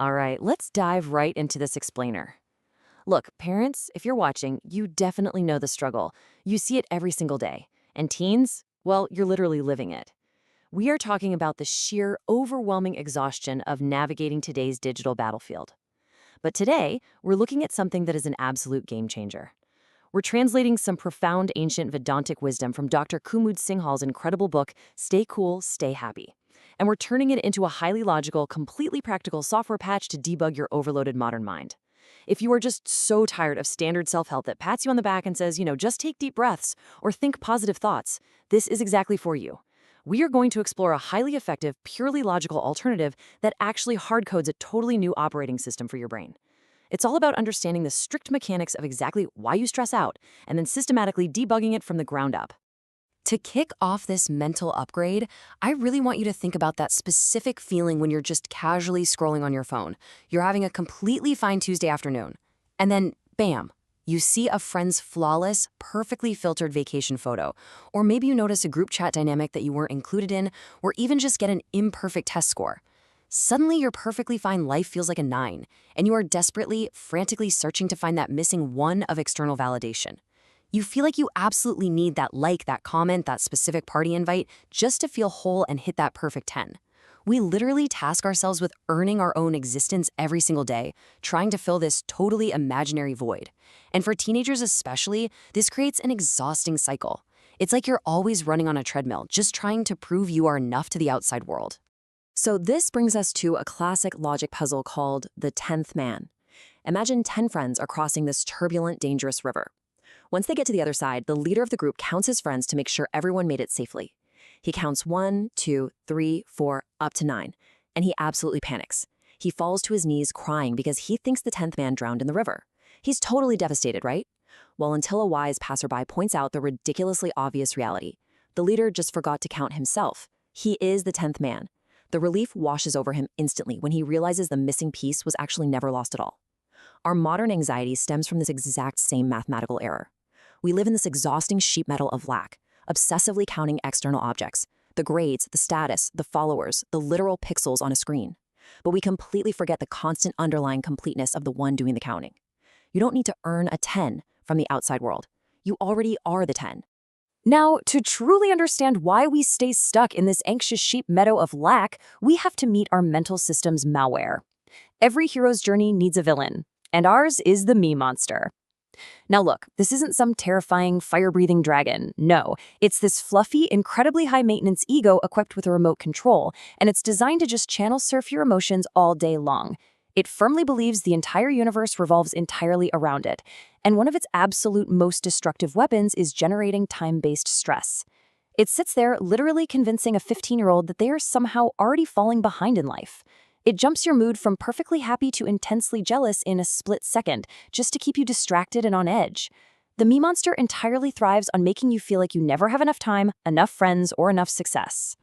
All right, let's dive right into this explainer. Look, parents, if you're watching, you definitely know the struggle. You see it every single day. And teens, well, you're literally living it. We are talking about the sheer, overwhelming exhaustion of navigating today's digital battlefield. But today, we're looking at something that is an absolute game changer. We're translating some profound ancient Vedāntic wisdom from Dr. Kumud Singhal's incredible book, Stay Cool, Stay Happy. And we're turning it into a highly logical, completely practical software patch to debug your overloaded modern mind. If you are just so tired of standard self-help that pats you on the back and says, just take deep breaths or think positive thoughts, this is exactly for you. We are going to explore a highly effective, purely logical alternative that actually hard-codes a totally new operating system for your brain. It's all about understanding the strict mechanics of exactly why you stress out and then systematically debugging it from the ground up. To kick off this mental upgrade, I really want you to think about that specific feeling when you're just casually scrolling on your phone. You're having a completely fine Tuesday afternoon. And then, bam, you see a friend's flawless, perfectly filtered vacation photo. Or maybe you notice a group chat dynamic that you weren't included in, or even just get an imperfect test score. Suddenly, your perfectly fine life feels like a 9, and you are desperately, frantically searching to find that missing 1 of external validation. You feel like you absolutely need that like, that comment, that specific party invite just to feel whole and hit that perfect 10. We literally task ourselves with earning our own existence every single day, trying to fill this totally imaginary void. And for teenagers especially, this creates an exhausting cycle. It's like you're always running on a treadmill, just trying to prove you are enough to the outside world. So this brings us to a classic logic puzzle called the 10th man. Imagine 10 friends are crossing this turbulent, dangerous river. Once they get to the other side, the leader of the group counts his friends to make sure everyone made it safely. He counts 1, 2, 3, 4, up to 9, and he absolutely panics. He falls to his knees crying because he thinks the 10th man drowned in the river. He's totally devastated, right? Well, until a wise passerby points out the ridiculously obvious reality. The leader just forgot to count himself. He is the 10th man. The relief washes over him instantly when he realizes the missing piece was actually never lost at all. Our modern anxiety stems from this exact same mathematical error. We live in this exhausting sheet metal of lack, obsessively counting external objects, the grades, the status, the followers, the literal pixels on a screen. But we completely forget the constant underlying completeness of the one doing the counting. You don't need to earn a 10 from the outside world. You already are the 10. Now, to truly understand why we stay stuck in this anxious sheep meadow of lack, we have to meet our mental system's malware. Every hero's journey needs a villain, and ours is the me monster. Now look, this isn't some terrifying, fire-breathing dragon. No, it's this fluffy, incredibly high-maintenance ego equipped with a remote control, and it's designed to just channel surf your emotions all day long. It firmly believes the entire universe revolves entirely around it, and one of its absolute most destructive weapons is generating time-based stress. It sits there literally convincing a 15-year-old that they are somehow already falling behind in life. It jumps your mood from perfectly happy to intensely jealous in a split second, just to keep you distracted and on edge. The me monster entirely thrives on making you feel like you never have enough time, enough friends, or enough success.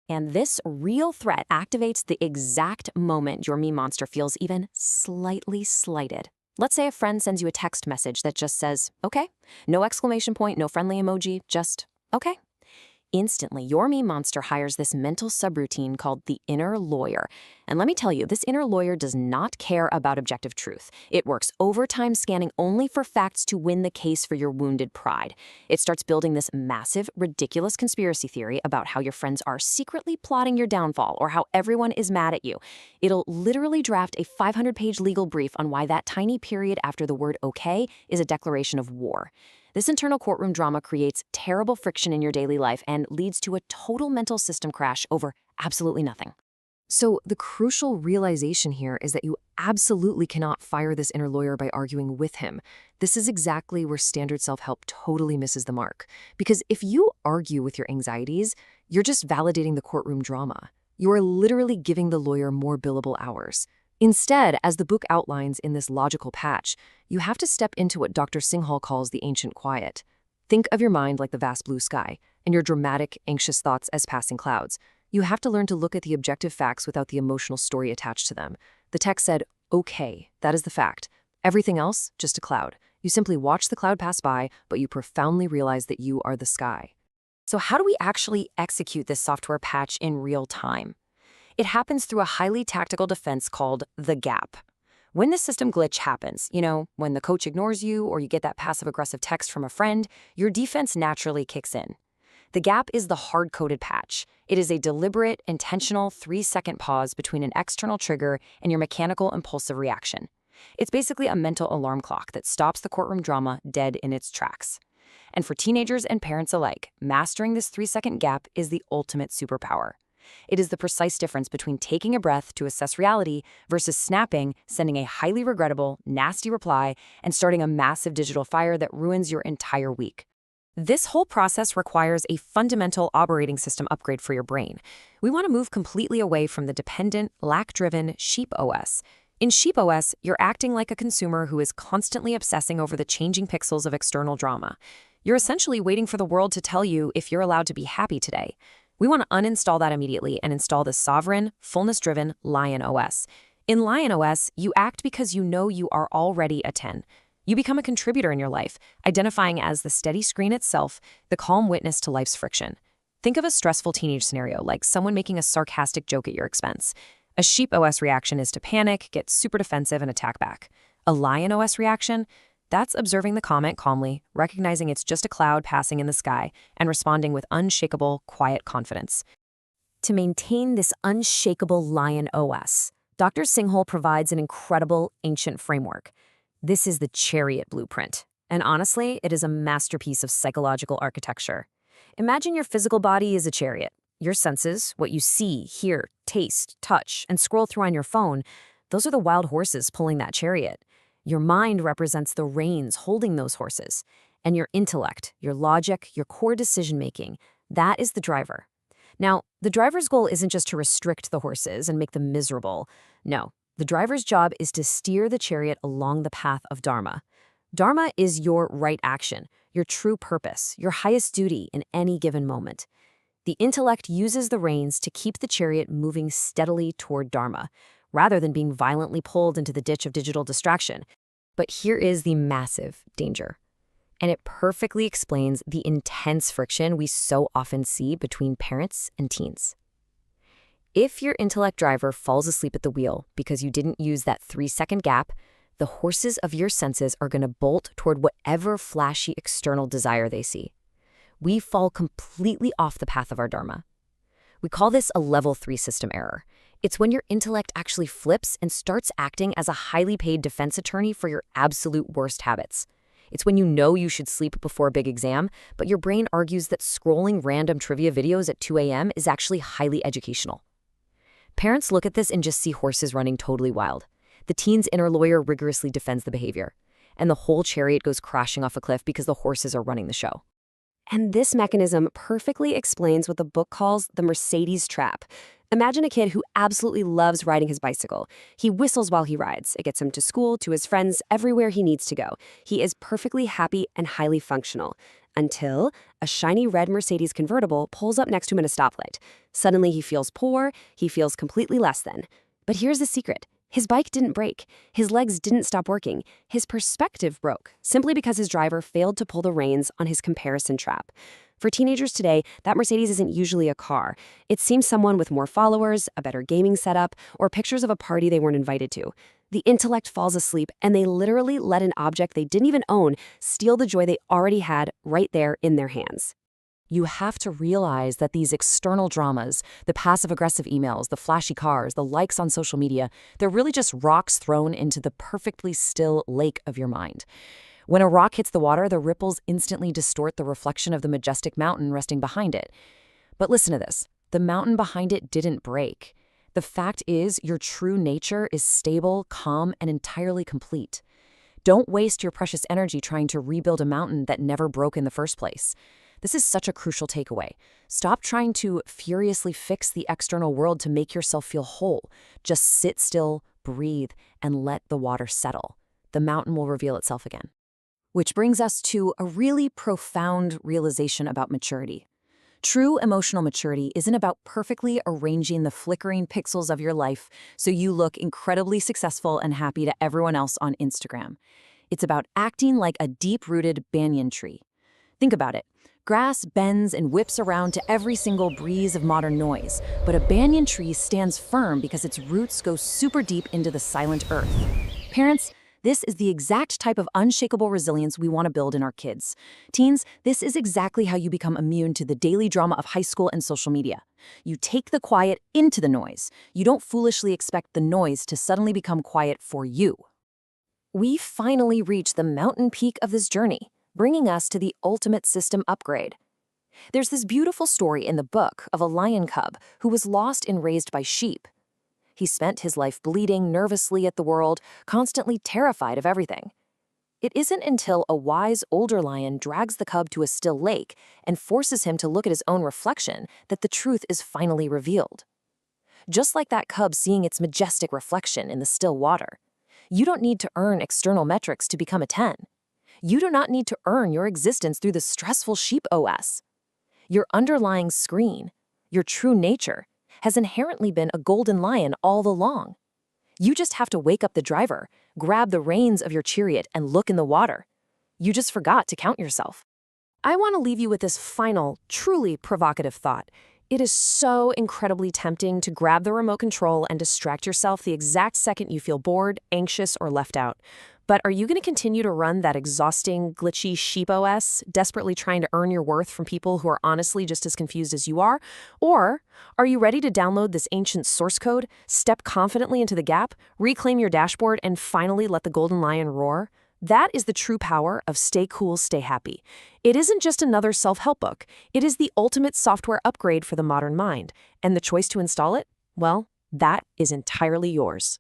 And this real threat activates the exact moment your me monster feels even slightly slighted. Let's say a friend sends you a text message that just says, okay, no exclamation point, no friendly emoji, just okay. Instantly, your me monster hires this mental subroutine called the inner lawyer. And let me tell you, this inner lawyer does not care about objective truth. It works overtime scanning only for facts to win the case for your wounded pride. It starts building this massive, ridiculous conspiracy theory about how your friends are secretly plotting your downfall or how everyone is mad at you. It'll literally draft a 500-page legal brief on why that tiny period after the word okay is a declaration of war. This internal courtroom drama creates terrible friction in your daily life and leads to a total mental system crash over absolutely nothing. So the crucial realization here is that you absolutely cannot fire this inner lawyer by arguing with him. This is exactly where standard self-help totally misses the mark. Because if you argue with your anxieties, you're just validating the courtroom drama. You are literally giving the lawyer more billable hours. Instead, as the book outlines in this logical patch, you have to step into what Dr. Singhal calls the ancient quiet. Think of your mind like the vast blue sky, and your dramatic, anxious thoughts as passing clouds. You have to learn to look at the objective facts without the emotional story attached to them. The text said, okay, that is the fact. Everything else, just a cloud. You simply watch the cloud pass by, but you profoundly realize that you are the sky. So how do we actually execute this software patch in real time? It happens through a highly tactical defense called the gap. When this system glitch happens, when the coach ignores you or you get that passive-aggressive text from a friend, your defense naturally kicks in. The gap is the hard-coded patch. It is a deliberate, intentional 3-second pause between an external trigger and your mechanical impulsive reaction. It's basically a mental alarm clock that stops the courtroom drama dead in its tracks. And for teenagers and parents alike, mastering this 3-second gap is the ultimate superpower. It is the precise difference between taking a breath to assess reality versus snapping, sending a highly regrettable, nasty reply, and starting a massive digital fire that ruins your entire week. This whole process requires a fundamental operating system upgrade for your brain. We want to move completely away from the dependent, lack-driven sheep OS. In sheep OS, you're acting like a consumer who is constantly obsessing over the changing pixels of external drama. You're essentially waiting for the world to tell you if you're allowed to be happy today. We want to uninstall that immediately and install the sovereign, fullness-driven Lion OS. In Lion OS, you act because you know you are already a 10. You become a contributor in your life, identifying as the steady screen itself, the calm witness to life's friction. Think of a stressful teenage scenario, like someone making a sarcastic joke at your expense. A sheep OS reaction is to panic, get super defensive, and attack back. A Lion OS reaction? That's observing the comment calmly, recognizing it's just a cloud passing in the sky, and responding with unshakable, quiet confidence. To maintain this unshakable Lion OS, Dr. Singhal provides an incredible ancient framework. This is the chariot blueprint, and honestly, it is a masterpiece of psychological architecture. Imagine your physical body is a chariot. Your senses, what you see, hear, taste, touch, and scroll through on your phone, those are the wild horses pulling that chariot. Your mind represents the reins holding those horses. And your intellect, your logic, your core decision-making, that is the driver. Now, the driver's goal isn't just to restrict the horses and make them miserable. No. The driver's job is to steer the chariot along the path of Dharma. Dharma is your right action, your true purpose, your highest duty in any given moment. The intellect uses the reins to keep the chariot moving steadily toward Dharma, rather than being violently pulled into the ditch of digital distraction. But here is the massive danger. And it perfectly explains the intense friction we so often see between parents and teens. If your intellect driver falls asleep at the wheel because you didn't use that 3-second gap, the horses of your senses are going to bolt toward whatever flashy external desire they see. We fall completely off the path of our Dharma. We call this a level 3 system error. It's when your intellect actually flips and starts acting as a highly paid defense attorney for your absolute worst habits. It's when you know you should sleep before a big exam, but your brain argues that scrolling random trivia videos at 2 a.m. is actually highly educational. Parents look at this and just see horses running totally wild. The teen's inner lawyer rigorously defends the behavior, and the whole chariot goes crashing off a cliff because the horses are running the show. And this mechanism perfectly explains what the book calls the Mercedes trap. Imagine a kid who absolutely loves riding his bicycle. He whistles while he rides. It gets him to school, to his friends, everywhere he needs to go. He is perfectly happy and highly functional. Until a shiny red Mercedes convertible pulls up next to him at a stoplight. Suddenly he feels poor, he feels completely less than. But here's the secret. His bike didn't break. His legs didn't stop working. His perspective broke, simply because his driver failed to pull the reins on his comparison trap. For teenagers today, that Mercedes isn't usually a car. It seems someone with more followers, a better gaming setup, or pictures of a party they weren't invited to. The intellect falls asleep, and they literally let an object they didn't even own steal the joy they already had right there in their hands. You have to realize that these external dramas, the passive-aggressive emails, the flashy cars, the likes on social media, they're really just rocks thrown into the perfectly still lake of your mind. When a rock hits the water, the ripples instantly distort the reflection of the majestic mountain resting behind it. But listen to this. The mountain behind it didn't break. The fact is, your true nature is stable, calm, and entirely complete. Don't waste your precious energy trying to rebuild a mountain that never broke in the first place. This is such a crucial takeaway. Stop trying to furiously fix the external world to make yourself feel whole. Just sit still, breathe, and let the water settle. The mountain will reveal itself again. Which brings us to a really profound realization about maturity. True emotional maturity isn't about perfectly arranging the flickering pixels of your life so you look incredibly successful and happy to everyone else on Instagram. It's about acting like a deep-rooted banyan tree. Think about it. Grass bends and whips around to every single breeze of modern noise, but a banyan tree stands firm because its roots go super deep into the silent earth. Parents, this is the exact type of unshakable resilience we want to build in our kids. Teens, this is exactly how you become immune to the daily drama of high school and social media. You take the quiet into the noise. You don't foolishly expect the noise to suddenly become quiet for you. We finally reach the mountain peak of this journey, bringing us to the ultimate system upgrade. There's this beautiful story in the book of a lion cub who was lost and raised by sheep. He spent his life bleeding nervously at the world, constantly terrified of everything. It isn't until a wise older lion drags the cub to a still lake and forces him to look at his own reflection that the truth is finally revealed. Just like that cub seeing its majestic reflection in the still water, you don't need to earn external metrics to become a 10. You do not need to earn your existence through the stressful sheep OS. Your underlying screen, your true nature, has inherently been a golden lion all along. You just have to wake up the driver, grab the reins of your chariot, and look in the water. You just forgot to count yourself. I want to leave you with this final, truly provocative thought. It is so incredibly tempting to grab the remote control and distract yourself the exact second you feel bored, anxious, or left out. But are you going to continue to run that exhausting, glitchy sheep OS, desperately trying to earn your worth from people who are honestly just as confused as you are? Or are you ready to download this ancient source code, step confidently into the gap, reclaim your dashboard, and finally let the golden lion roar? That is the true power of Stay Cool, Stay Happy. It isn't just another self-help book. It is the ultimate software upgrade for the modern mind. And the choice to install it? Well, that is entirely yours.